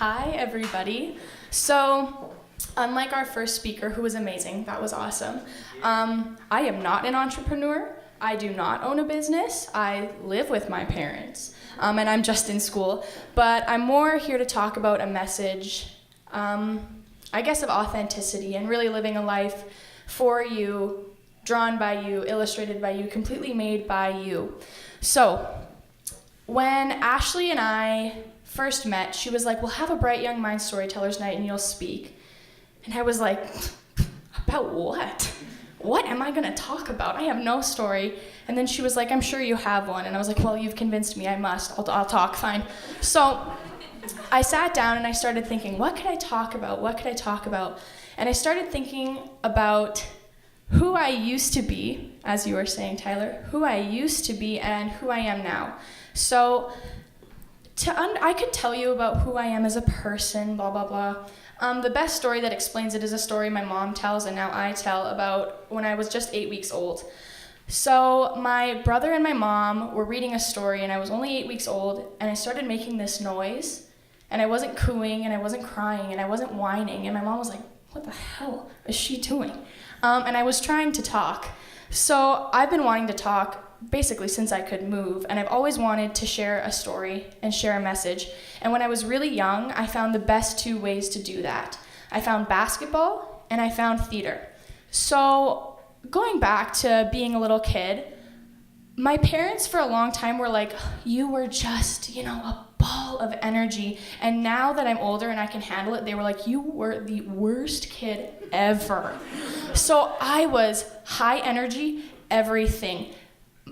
Hi, everybody. So, unlike our first speaker, who was amazing, that was awesome, I am not an entrepreneur. I do not own a business. I live with my parents, and I'm just in school. But I'm more here to talk about a message, I guess, of authenticity and really living a life for you, drawn by you, illustrated by you, completely made by you. So, when Ashley and I first met, she was like, we'll have a Bright Young Minds Storytellers Night and you'll speak. And I was like, about what? What am I gonna talk about? I have no story. And then she was like, I'm sure you have one. And I was like, well, you've convinced me, I must. I'll talk, fine. So I sat down and I started thinking, what could I talk about? What could I talk about? And I started thinking about who I used to be, as you were saying, Tyler, who I used to be and who I am now. So I could tell you about who I am as a person, blah, blah, blah. The best story that explains it is a story my mom tells and now I tell about when I was just 8 weeks old. So my brother and my mom were reading a story and I was only 8 weeks old and I started making this noise and I wasn't cooing and I wasn't crying and I wasn't whining and my mom was like, what the hell is she doing? And I was trying to talk. So I've been wanting to talk basically since I could move, and I've always wanted to share a story and share a message. And when I was really young, I found the best two ways to do that. I found basketball and I found theater. So going back to being a little kid, my parents for a long time were like, you were just, a ball of energy. And now that I'm older and I can handle it, they were like, you were the worst kid ever. So I was high energy, everything.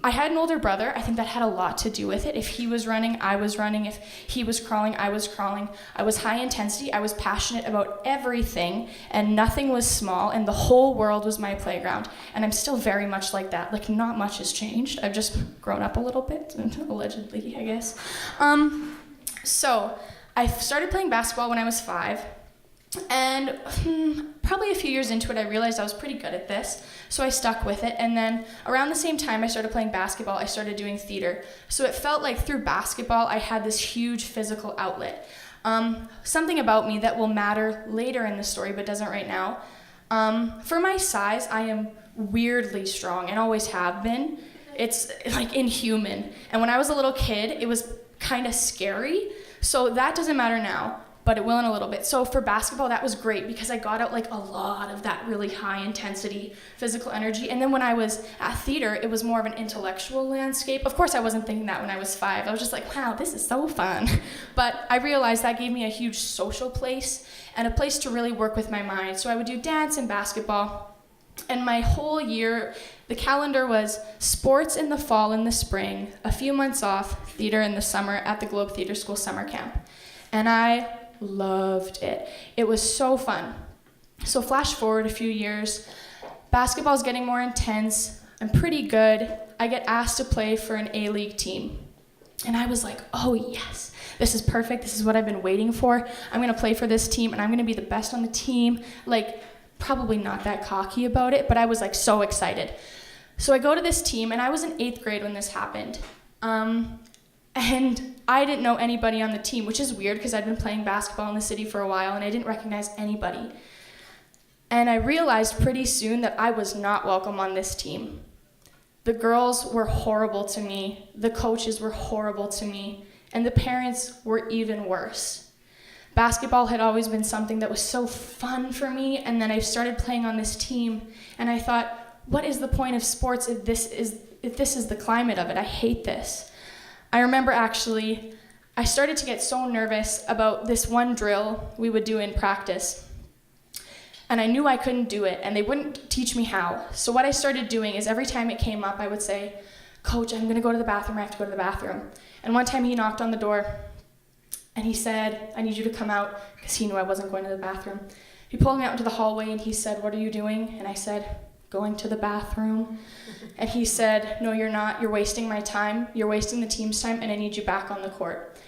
I had an older brother. I think that had a lot to do with it. If he was running, I was running. If he was crawling, I was crawling. I was high intensity. I was passionate about everything, and nothing was small, and the whole world was my playground. And I'm still very much like that. Like, not much has changed. I've just grown up a little bit, allegedly, I guess. So I started playing basketball when I was 5. And probably a few years into it, I realized I was pretty good at this, so I stuck with it. And then around the same time I started playing basketball, I started doing theater. So it felt like through basketball, I had this huge physical outlet. Something about me that will matter later in the story, but doesn't right now. For my size, I am weirdly strong and always have been. It's like inhuman. And when I was a little kid, it was kind of scary. So that doesn't matter now, but it will in a little bit. So for basketball, that was great because I got out like a lot of that really high intensity physical energy. And then when I was at theater, it was more of an intellectual landscape. Of course, I wasn't thinking that when I was 5. I was just like, wow, this is so fun. But I realized that gave me a huge social place and a place to really work with my mind. So I would do dance and basketball. And my whole year, the calendar was sports in the fall and the spring, a few months off, theater in the summer at the Globe Theater School summer camp. And I loved it. It was so fun. So flash forward a few years, basketball's getting more intense. I'm pretty good. I get asked to play for an A-League team. And I was like, oh yes, this is perfect. This is what I've been waiting for. I'm gonna play for this team and I'm gonna be the best on the team. Like, probably not that cocky about it, but I was like so excited. So I go to this team and I was in 8th grade when this happened. And I didn't know anybody on the team, which is weird because I'd been playing basketball in the city for a while and I didn't recognize anybody. And I realized pretty soon that I was not welcome on this team. The girls were horrible to me, the coaches were horrible to me, and the parents were even worse. Basketball had always been something that was so fun for me, and then I started playing on this team, and I thought, what is the point of sports if this is the climate of it? I hate this. I remember actually, I started to get so nervous about this one drill we would do in practice. And I knew I couldn't do it, and they wouldn't teach me how. So what I started doing is every time it came up, I would say, Coach, I'm gonna go to the bathroom, I have to go to the bathroom. And one time he knocked on the door, and he said, I need you to come out, because he knew I wasn't going to the bathroom. He pulled me out into the hallway, and he said, what are you doing? And I said, going to the bathroom. And he said, no, you're not. You're wasting my time. You're wasting the team's time, and I need you back on the court.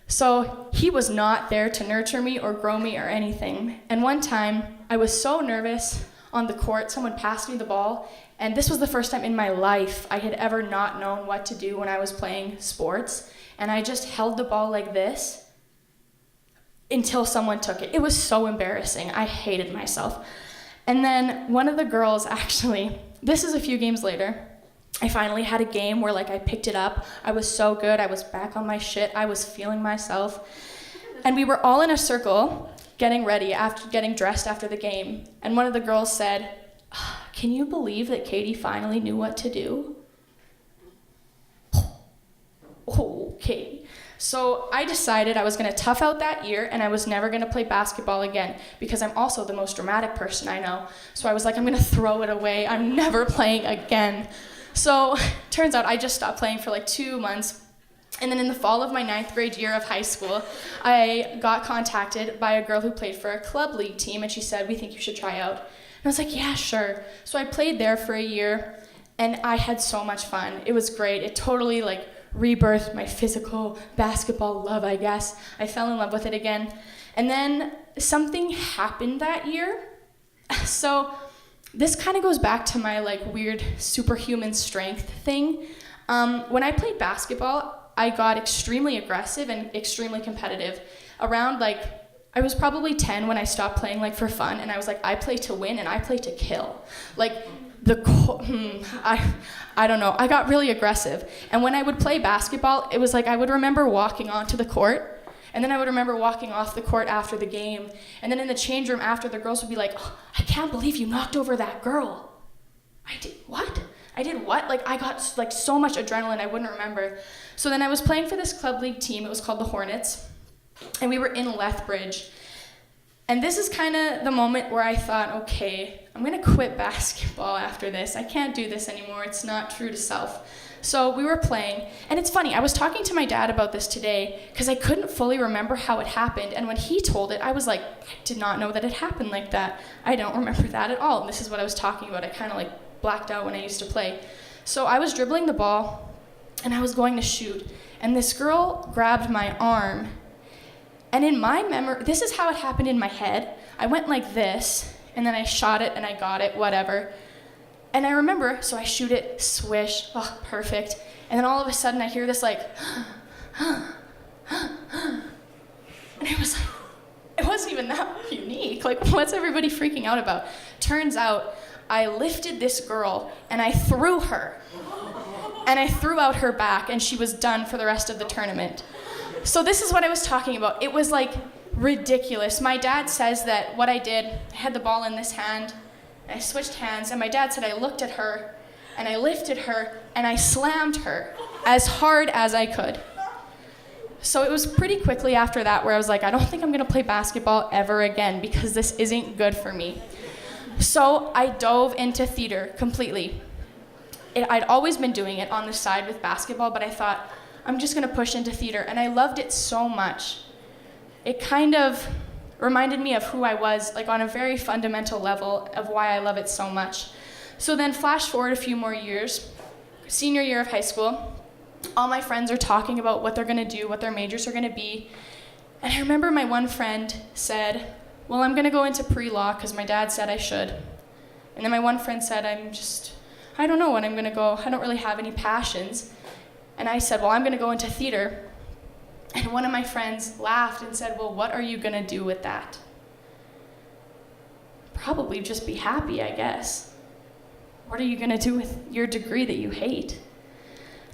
So he was not there to nurture me or grow me or anything. And one time, I was so nervous on the court, someone passed me the ball, and this was the first time in my life I had ever not known what to do when I was playing sports. And I just held the ball like this, until someone took it. It was so embarrassing. I hated myself. And then one of the girls actually, this is a few games later, I finally had a game where like I picked it up. I was so good. I was back on my shit. I was feeling myself. And we were all in a circle getting ready, after getting dressed after the game. And one of the girls said, "Can you believe that Katie finally knew what to do?" Okay. So I decided I was going to tough out that year and I was never going to play basketball again because I'm also the most dramatic person I know. So I was like, I'm going to throw it away. I'm never playing again. So turns out I just stopped playing for like 2 months. And then in the fall of my 9th grade year of high school, I got contacted by a girl who played for a club league team, and she said, "We think you should try out." And I was like, "Yeah, sure." So I played there for a year, and I had so much fun. It was great. It totally like rebirthed my physical basketball love, I guess. I fell in love with it again. And then something happened that year. So this kind of goes back to my like weird superhuman strength thing. When I played basketball, I got extremely aggressive and extremely competitive. Around like, I was probably 10 when I stopped playing like for fun, and I was like, I play to win and I play to kill. Like I don't know, I got really aggressive. And when I would play basketball, it was like I would remember walking onto the court, and then I would remember walking off the court after the game, and then in the change room after, the girls would be like, "Oh, I can't believe you knocked over that girl." I did what? Like I got like so much adrenaline I wouldn't remember. So then I was playing for this club league team. It was called the Hornets, and we were in Lethbridge. And this is kind of the moment where I thought, okay, I'm gonna quit basketball after this. I can't do this anymore. It's not true to self. So we were playing, and it's funny, I was talking to my dad about this today because I couldn't fully remember how it happened, and when he told it, I was like, I did not know that it happened like that. I don't remember that at all. And this is what I was talking about. I kind of like blacked out when I used to play. So I was dribbling the ball, and I was going to shoot, and this girl grabbed my arm. And in my memory, this is how it happened in my head. I went like this, and then I shot it, and I got it, whatever. And I remember, so I shoot it, swish, oh, perfect. And then all of a sudden, I hear this like, and it was like, it wasn't even that unique. Like, what's everybody freaking out about? Turns out, I lifted this girl, and I threw her. And I threw out her back, and she was done for the rest of the tournament. So this is what I was talking about. It was like ridiculous. My dad says that what I did, I had the ball in this hand, I switched hands, and my dad said I looked at her, and I lifted her, and I slammed her as hard as I could. So it was pretty quickly after that where I was like, I don't think I'm gonna play basketball ever again because this isn't good for me. So I dove into theater completely. I'd always been doing it on the side with basketball, but I thought, I'm just gonna push into theater, and I loved it so much. It kind of reminded me of who I was, like on a very fundamental level of why I love it so much. So then flash forward a few more years, senior year of high school, all my friends are talking about what they're gonna do, what their majors are gonna be. And I remember my one friend said, well, I'm gonna go into pre-law because my dad said I should. And then my one friend said, I don't know when I'm gonna go. I don't really have any passions. And I said, well, I'm gonna go into theater. And one of my friends laughed and said, well, what are you gonna do with that? Probably just be happy, I guess. What are you gonna do with your degree that you hate?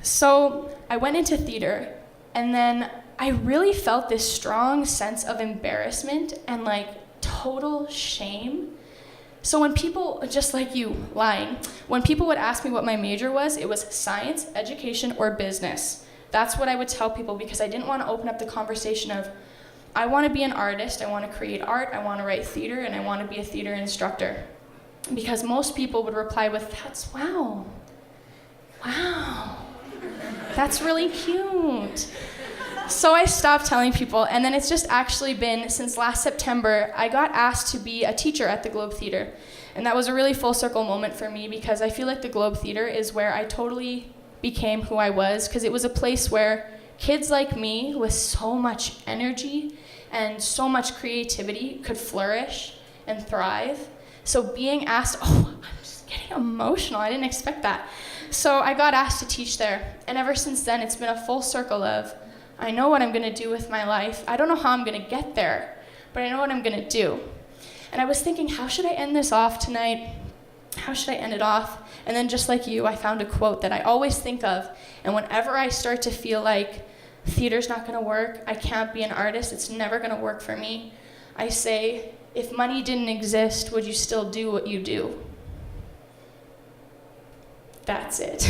So I went into theater, and then I really felt this strong sense of embarrassment and like total shame. So when people, just like you, lying, when people would ask me what my major was, it was science, education, or business. That's what I would tell people because I didn't want to open up the conversation of, I want to be an artist, I want to create art, I want to write theater, and I want to be a theater instructor. Because most people would reply with, wow, that's really cute. So I stopped telling people, and then it's just actually been, since last September, I got asked to be a teacher at the Globe Theater. And that was a really full circle moment for me because I feel like the Globe Theater is where I totally became who I was, because it was a place where kids like me with so much energy and so much creativity could flourish and thrive. So being asked, I'm just getting emotional, I didn't expect that. So I got asked to teach there, and ever since then it's been a full circle of, I know what I'm going to do with my life. I don't know how I'm going to get there, but I know what I'm going to do. And I was thinking, how should I end this off tonight? How should I end it off? And then just like you, I found a quote that I always think of. And whenever I start to feel like theater's not going to work, I can't be an artist, it's never going to work for me, I say, if money didn't exist, would you still do what you do? That's it.